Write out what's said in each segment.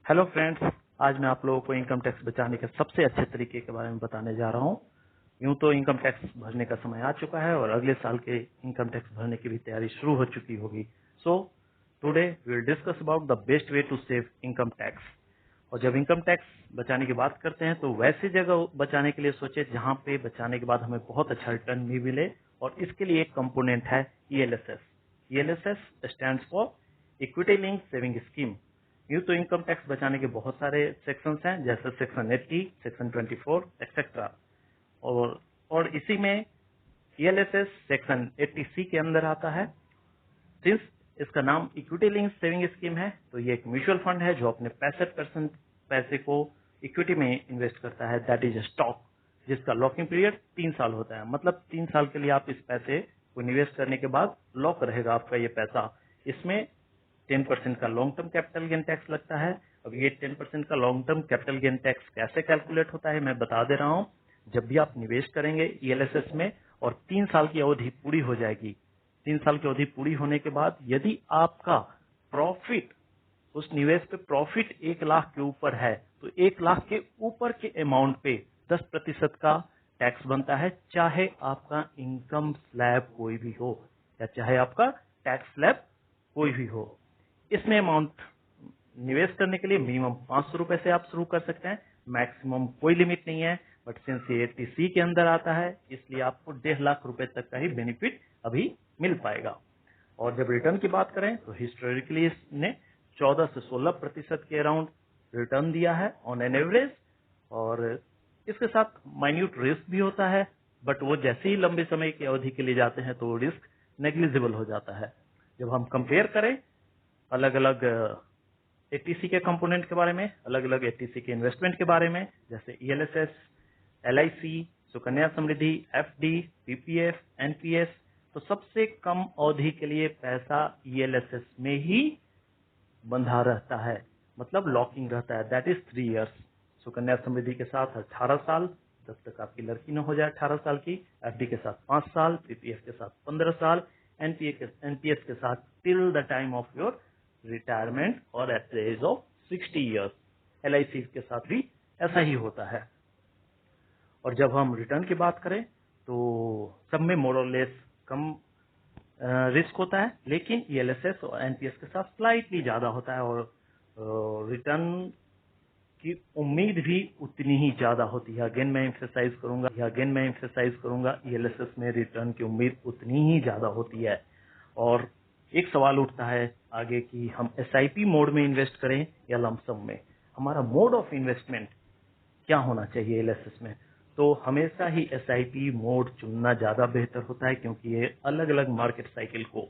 Hello friends, आज मैं आप लोगों को इनकम टैक्स बचाने के सबसे अच्छे तरीके के बारे में बताने जा रहा हूं। यूं तो इनकम टैक्स भरने का समय आ चुका है और अगले साल के इनकम टैक्स भरने की भी तैयारी शुरू हो चुकी होगी। So today we will discuss about the best way to save income tax. और जब इनकम टैक्स बचाने की बात करते हैं तो वैसी जगह बचाने के लिए सोचे जहां पे बचाने के बाद हमें बहुत अच्छा रिटर्न भी मिले, और इसके लिए एक कंपोनेंट है ELSS. ELSS stands for equity link saving scheme. यूं तो इनकम टैक्स बचाने के बहुत सारे सेक्शंस हैं, जैसे सेक्शन 80, सेक्शन 24 एक्सेट्रा। और इसी में ईएलएसएस सेक्शन 80C के अंदर आता है। सिंस इसका नाम इक्विटी लिंक सेविंग स्कीम है, तो ये एक म्यूचुअल फंड है जो अपने 65% पैसे को इक्विटी में इन्वेस्ट करता है, दैट इज स्टॉक, जिसका लॉकिंग पीरियड 3 साल होता है। मतलब 3 साल के लिए आप इस पैसे को निवेश करने के बाद लॉक रहेगा आपका ये पैसा। इसमें 10% का long term capital gain tax लगता है। अब ये 10% का long term capital gain tax कैसे कैलकुलेट होता है मैं बता दे रहा हूँ। जब भी आप निवेश करेंगे ईएलएसएस में और 3 साल की अवधि पूरी हो जाएगी, 3 साल की अवधि पूरी होने के बाद यदि आपका प्रॉफिट, उस निवेश पे प्रॉफिट 1 लाख के ऊपर है, तो 1 लाख के ऊपर के अमाउंट पे 10% का टैक्स बनता है, चाहे आपका इनकम स्लैब कोई भी हो या चाहे आपका टैक्स स्लैब कोई भी हो। इसमें अमाउंट निवेश करने के लिए मिनिमम 500 रुपए से आप शुरू कर सकते हैं, मैक्सिमम कोई लिमिट नहीं है। बट सिंस ये 80C के अंदर आता है, इसलिए आपको 1.5 लाख रुपए तक का ही बेनिफिट अभी मिल पाएगा। और जब रिटर्न की बात करें तो हिस्टोरिकली इसने 14 से 16% के अराउंड रिटर्न दिया है ऑन एन एवरेज। और इसके साथ माइन्यूट रिस्क भी होता है, बट वो जैसे ही लंबे समय की अवधि के लिए जाते हैं तो रिस्क नेग्लिजिबल हो जाता है। जब हम कंपेयर करें अलग अलग 80C के कंपोनेंट के बारे में, अलग अलग 80C के इन्वेस्टमेंट के बारे में, जैसे ELSS, LIC, Sukanya Samriddhi, FD, PPF, NPS, तो सबसे कम अवधि के लिए पैसा ईएलएसएस में ही बंधा रहता है, मतलब लॉकिंग रहता है, that is 3 years. Sukanya Samriddhi के साथ 18 साल, जब तक आपकी लड़की न हो जाए 18 साल की। एफडी के साथ 5 साल, पीपीएफ के साथ 15 साल, एनपीएस के साथ till the time of your retirement और at the age of 60 years. LIC के साथ भी ऐसा ही होता है। और जब हम रिटर्न की बात करें तो सब में मोर और लेस कम रिस्क होता है, लेकिन ईएलएसएस और एनपीएस के साथ स्लाइटली ज्यादा होता है, और रिटर्न की उम्मीद भी उतनी ही ज्यादा होती है। अगेन मैं एम्फेसाइज करूंगा ईएलएसएस में रिटर्न की उम्मीद उतनी ही ज्यादा होती है। और एक सवाल उठता है आगे कि हम एसआईपी मोड में इन्वेस्ट करें या लमसम में। हमारा मोड ऑफ इन्वेस्टमेंट क्या होना चाहिए एलएसएस में? तो हमेशा ही एसआईपी मोड चुनना ज्यादा बेहतर होता है, क्योंकि ये अलग अलग मार्केट साइकिल को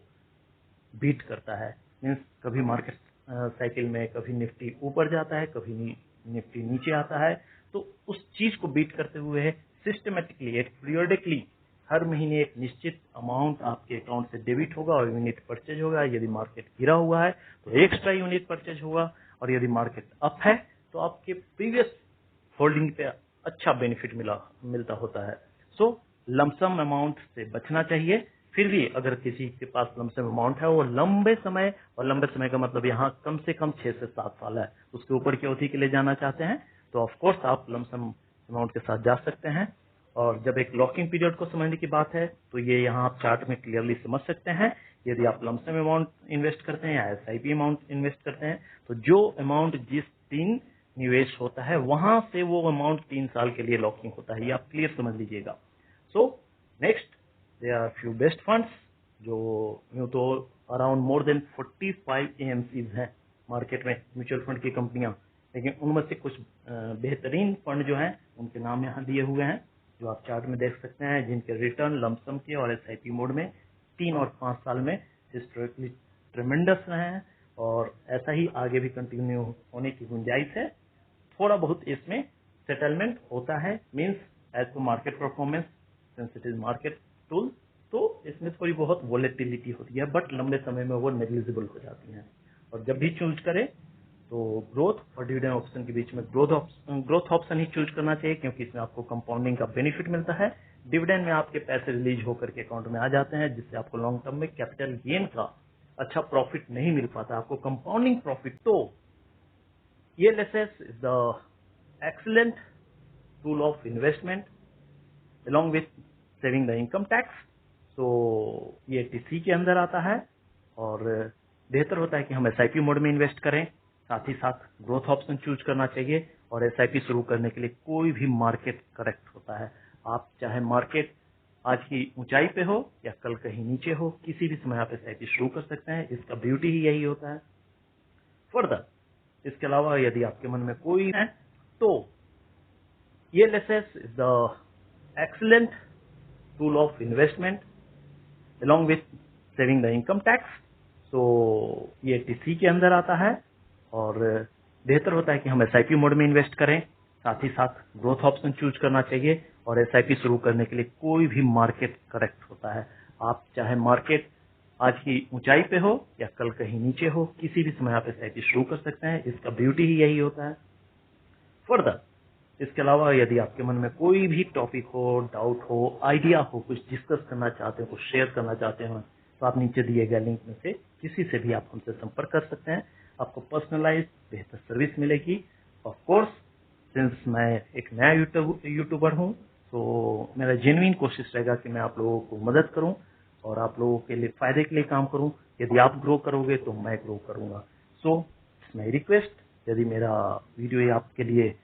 बीट करता है। मीन्स कभी मार्केट साइकिल में कभी निफ्टी ऊपर जाता है, कभी निफ्टी नीचे आता है, तो उस चीज को बीट करते हुए सिस्टमेटिकली, एक पीरियडिकली हर महीने एक निश्चित अमाउंट आपके अकाउंट से डेबिट होगा और यूनिट परचेज होगा। यदि मार्केट गिरा हुआ है तो एक्स्ट्रा यूनिट परचेज होगा, और यदि मार्केट अप है तो आपके प्रीवियस होल्डिंग पे अच्छा बेनिफिट मिलता होता है। सो लमसम अमाउंट से बचना चाहिए। फिर भी अगर किसी के पास लमसम अमाउंट है वो लंबे समय, और लंबे समय का मतलब यहाँ कम से कम 6 से 7 साल है, उसके ऊपर की अवधि के लिए जाना चाहते हैं, तो ऑफ कोर्स आप लमसम अमाउंट के साथ जा सकते हैं। और जब एक लॉकिंग पीरियड को समझने की बात है तो ये यहाँ आप चार्ट में क्लियरली समझ सकते हैं। यदि आप लमसम अमाउंट इन्वेस्ट करते हैं या एसआईपी अमाउंट इन्वेस्ट करते हैं, तो जो अमाउंट जिस दिन निवेश होता है वहां से वो अमाउंट 3 साल के लिए लॉकिंग होता है, ये आप क्लियर समझ लीजिएगा। So next, there are few best funds, जो यूं तो अराउंड मोर देन 45 एएमसीज हैं मार्केट में, म्यूचुअल फंड की कंपनियां, लेकिन उनमें से कुछ बेहतरीन फंड जो हैं उनके नाम यहाँ दिए हुए हैं, जो आप चार्ट में देख सकते हैं, जिनके रिटर्न लमसम के और एसआईपी मोड में 3 और 5 साल में हिस्टोरिकली ट्रेमेंडस रहे हैं, और ऐसा ही आगे भी कंटिन्यू होने की गुंजाइश है। थोड़ा बहुत इसमें सेटलमेंट होता है, means as to market performance, since it is market tool, तो इसमें थोड़ी बहुत वोलेटिलिटी होती है, बट लंबे समय में वो नेग्लिजिबल हो जाती है। और जब भी चूज करें तो ग्रोथ और डिविडेंड ऑप्शन के बीच में ग्रोथ ऑप्शन ही चूज करना चाहिए, क्योंकि इसमें आपको कंपाउंडिंग का बेनिफिट मिलता है। डिविडेंड में आपके पैसे रिलीज होकर के अकाउंट में आ जाते हैं, जिससे आपको लॉन्ग टर्म में कैपिटल गेन का अच्छा प्रॉफिट नहीं मिल पाता, आपको कंपाउंडिंग प्रॉफिट तो ELSS is the excellent tool of investment along with saving the income tax. So ये TC के अंदर आता है और बेहतर होता है कि हम SIP मोड में इन्वेस्ट करें, साथ ही साथ ग्रोथ ऑप्शन चूज करना चाहिए और SIP शुरू करने के लिए कोई भी मार्केट करेक्ट होता है। आप चाहे मार्केट आज की ऊंचाई पे हो या कल कहीं नीचे हो, किसी भी समय आप SIP शुरू कर सकते हैं। इसका ब्यूटी ही यही होता है। फर्दर इसके अलावा यदि आपके मन में कोई है तो ELSS is the excellent tool of investment along with saving the income tax. So ये TC के अंदर आता है और बेहतर होता है कि हम SIP मोड में इन्वेस्ट करें, साथ ही साथ ग्रोथ ऑप्शन चूज करना चाहिए और SIP शुरू करने के लिए कोई भी मार्केट करेक्ट होता है। आप चाहे मार्केट आज की ऊंचाई पे हो या कल कहीं नीचे हो, किसी भी समय आप SIP शुरू कर सकते हैं। इसका ब्यूटी ही यही होता है। फर्दर इसके अलावा यदि आपके मन में कोई भी टॉपिक हो, डाउट हो, आइडिया हो, कुछ डिस्कस करना चाहते हो, कुछ शेयर करना चाहते हो, तो आप नीचे दिए गए लिंक में से किसी से भी आप हमसे संपर्क कर सकते हैं। आपको पर्सनलाइज बेहतर सर्विस मिलेगी। ऑफ कोर्स सिंस मैं एक नया यूट्यूबर हूं, तो मेरा जेन्युइन कोशिश रहेगा कि मैं आप लोगों को मदद करूं और आप लोगों के लिए फायदे के लिए काम करूं। यदि आप ग्रो करोगे तो मैं ग्रो करूंगा। सो इट्स माई रिक्वेस्ट, यदि मेरा वीडियो ये आपके लिए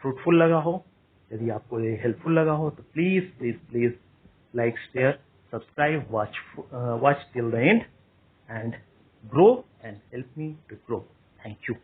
फ्रूटफुल लगा हो, यदि आपको ये हेल्पफुल लगा हो, तो please please please like, share, subscribe, watch till the end and grow and help me to grow. Thank you.